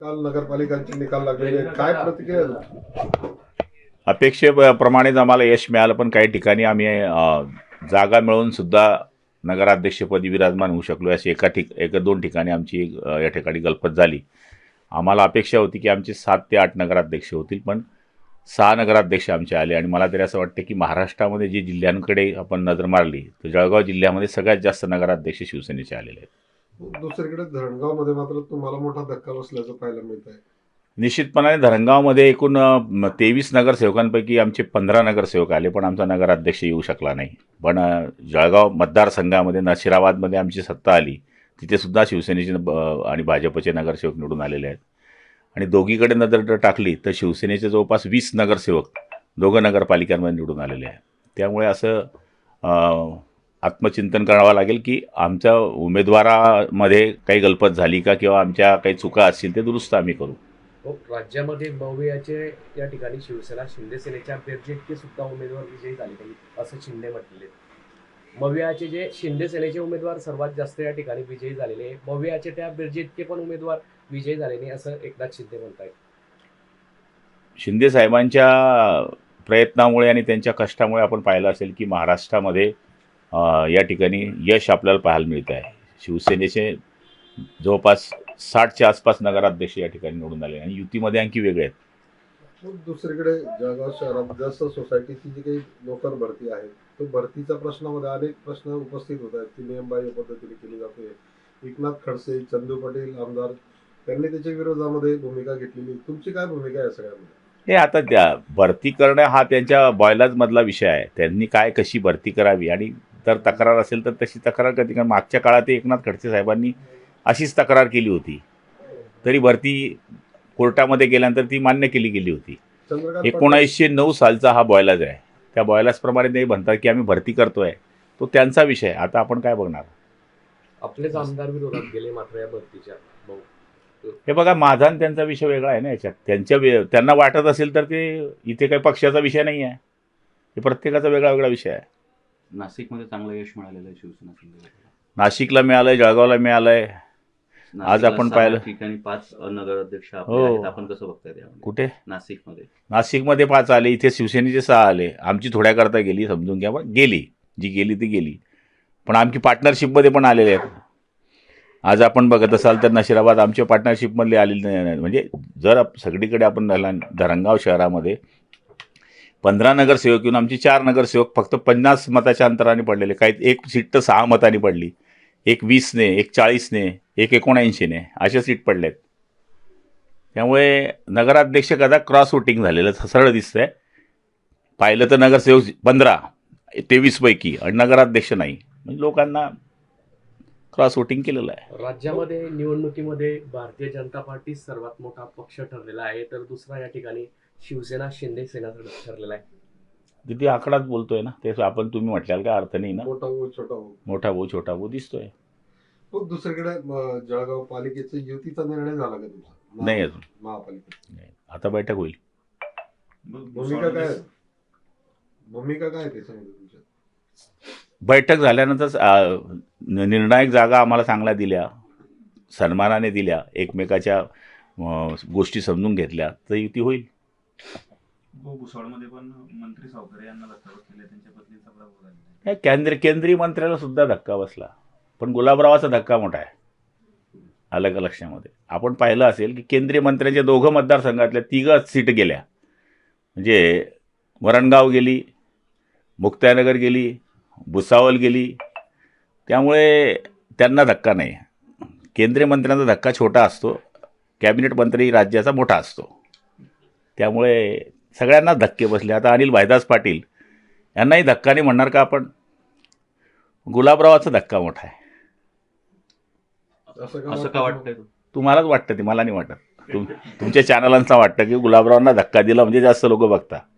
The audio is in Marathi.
काल नगरपालिकांचे निकाल लागलेले काय प्रतिक्रिया तुमची? अपेक्षेप्रमाणेच आम्हाला यश मिळालं, पण काही ठिकाणी आम्ही जागा मिळवून सुद्धा नगराध्यक्षपदी विराजमान होऊ शकलो. अशी एक दोन ठिकाणी आमची या ठिकाणी गलफत झाली. आम्हाला अपेक्षा होती की आमचे 7 ते 8 नगराध्यक्ष होतील, पण 6 नगराध्यक्ष आमचे आले. आणि मला तरी असं वाटतं की महाराष्ट्रामध्ये जे जिल्ह्यांकडे आपण नजर मारली तर जळगाव जिल्ह्यामध्ये सगळ्यात जास्त नगराध्यक्ष शिवसेनेचे आलेले आहेत. दुसरीकडे धरणगावमध्ये मात्र तुम्हाला मोठा धक्का बसल्याचं पाहायला मिळत आहे. निश्चितपणाने धरणगावमध्ये एकूण 23 नगरसेवकांपैकी आमचे 15 नगरसेवक आले, पण आमचा नगराध्यक्ष येऊ शकला नाही. पण जळगाव मतदारसंघामध्ये नशिराबादमध्ये आमची सत्ता आली, तिथे सुद्धा शिवसेनेचे आणि भाजपचे नगरसेवक निवडून आलेले आहेत. आणि दोघीकडे नजर जर टाकली तर शिवसेनेचे जवळपास 20 नगरसेवक दोघं नगरपालिकांमध्ये निवडून आलेले आहेत. त्यामुळे असं आत्मचिंतन करावं लागेल की आमच्या उमेदवारामध्ये काही गलपत झाली का, किंवा आमच्या काही चुका असतील ते दुरुस्त आम्ही करू. राज्यामध्ये मवियाचे या ठिकाणी शिवसेना शिंदे सेनेच्या बेरजेटके सुद्धा उमेदवार विजयी झाले नाही असं शिंदे म्हटलेले. मवियाचे जे शिंदे सेनेचे उमेदवार सर्वात जास्त या ठिकाणी विजयी झालेले, मवियाचे त्या बेरजेटके पण उमेदवार विजयी झाले नाही असं एकनाथ शिंदे म्हणतायत. शिंदे साहेबांच्या प्रयत्नामुळे आणि त्यांच्या कष्टामुळे आपण पाहिलं असेल की महाराष्ट्रामध्ये या ठिकाणी यश आपल्याला पाहायला मिळत आहे. शिवसेनेचे जवळपास 60च्या आसपास नगराध्यक्ष या ठिकाणी निवडून आले आणि युतीमध्ये आणखी वेगळे आहेत. मग दुसरीकडे जळगाव शहरात जास्त सोसायटीची जी काही नोकर भरती आहे तो भरतीच्या प्रश्नामध्ये अनेक प्रश्न उपस्थित होत आहेत. ती नियमबाह्य पद्धतीने केली जाते. एकनाथ खडसे, चंदू पाटील आमदार त्यांनी त्याच्या विरोधामध्ये भूमिका घेतलेली. तुमची काय भूमिका आहे सगळ्यांमध्ये? हे आता त्या भरती करणं हा त्यांच्या बॉयलाजमधला विषय आहे. त्यांनी काय कशी भरती करावी आणि जर तक्रार असेल तर तशी तक्रार कधी, कारण मागच्या काळात एकनाथ खडसे साहेबांनी अशीच तक्रार केली होती, तरी भरती कोर्टामध्ये गेल्यानंतर ती मान्य केली गेली होती. 1909 सालचा हा बॉयलाज आहे. त्या बॉयलाजप्रमाणे ते म्हणतात की आम्ही भरती करतोय, तो त्यांचा विषय आहे. आता आपण काय बघणार? आपलेच आमदार विरोधात गेले मात्र या भरतीच्या. हे बघा, माझा आणि त्यांचा विषय वेगळा आहे ना. याच्यात त्यांना वाटत असेल तर ते इथे काही पक्षाचा विषय नाही आहे. हे प्रत्येकाचा वेगळा वेगळा विषय आहे. नाशिकमध्ये चांगलं यश मिळालेलं आहे शिवसेना शिंदे. नाशिकला मिळालंय, जळगावला मिळालंय. आज आपण पाहिलं ठिकाणी 5 नगराध्यक्ष हो. आपले आहेत. आपण कसं बघताय त्यामध्ये? कुठे? नाशिकमध्ये 5 आले, इथे शिवसेनेचे 6 आले. आमची थोड्या करता गेली, समजून घ्या. पण गेली, जी गेली ती गेली. पण आमची पार्टनरशिपमध्ये पण आलेले आहेत. आज आपण बघत असाल तर नशिराबाद आमच्या पार्टनरशिपमधले आलेले नाही. म्हणजे जर सगळीकडे आपण धरणगाव शहरामध्ये 15 नगरसेवक येऊन आमची 4 नगरसेवक फक्त 50 मताच्या अंतराने पडलेले. काही एक सीट तर 6 मतांनी पडली, एक 20ने, एक 40ने, एक 79ने अशा सीट पडल्यात. त्यामुळे नगराध्यक्ष कदा क्रॉस वोटिंग झालेलं सरळ दिसतंय. पाहिलं तर नगरसेवक 15 23 पैकी आणि नगराध्यक्ष नाही. म्हणजे लोकांना क्रॉस वोटिंग केलेलं आहे. राज्यामध्ये निवडणुकीमध्ये भारतीय जनता पार्टी सर्वात मोठा पक्ष ठरलेला आहे, तर दुसरा या ठिकाणी शिवसेना शिंदे सेना ठरलेला आहे. तिथे आकडाच बोलतोय ना. ते आपण तुम्ही म्हटल्याला काय अर्थ नाही ना. मोठा भाऊ छोटा भाऊ. मोठा भाऊ छोटा भाऊ दिसतोय. मग दुसरीकडे जळगाव पालिकेचा युतीचा निर्णय झाला का तुमचा? नाही अजून. महापालिका नाही, आता बैठक होईल. भूमिका काय आहे त्याच्यामध्ये तुमच्या? बैठक झाल्यानंतर निर्णायक जागा आम्हाला चांगल्या दिल्या, सन्मानाने दिल्या, एकमेकाच्या गोष्टी समजून घेतल्या तर युती होईल. भुसावळमध्ये पण मंत्री सावकारे यांना धक्का बसलेला, त्यांच्या पत्नीचा प्रभाव झालेला. केंद्रीय मंत्र्याला सुद्धा धक्का बसला, पण गुलाबरावाचा धक्का मोठा आहे. आलं का लक्षामध्ये? आपण पाहिलं असेल की केंद्रीय मंत्र्यांच्या 2 मतदारसंघातल्या 3 सीट गेल्या. म्हणजे वरणगाव गेली, मुक्ताईनगर गेली, भुसावळ गेली. त्यामुळे त्यांना धक्का नाही. केंद्रीय मंत्र्यांचा धक्का छोटा असतो, कॅबिनेट मंत्री राज्याचा मोठा असतो. त्यामुळे सगळ्यांना धक्के बसले. आता अनिल भाईदास पाटील यांनाही धक्का नाही म्हणणार का आपण? गुलाबरावाचा धक्का मोठा आहे. असं का वाटतंय? तुम्हालाच वाटतं, ते मला नाही वाटत. तुमच्या चॅनलांना वाटतं की गुलाबरावांना धक्का दिला म्हणजे जास्त लोक बघता.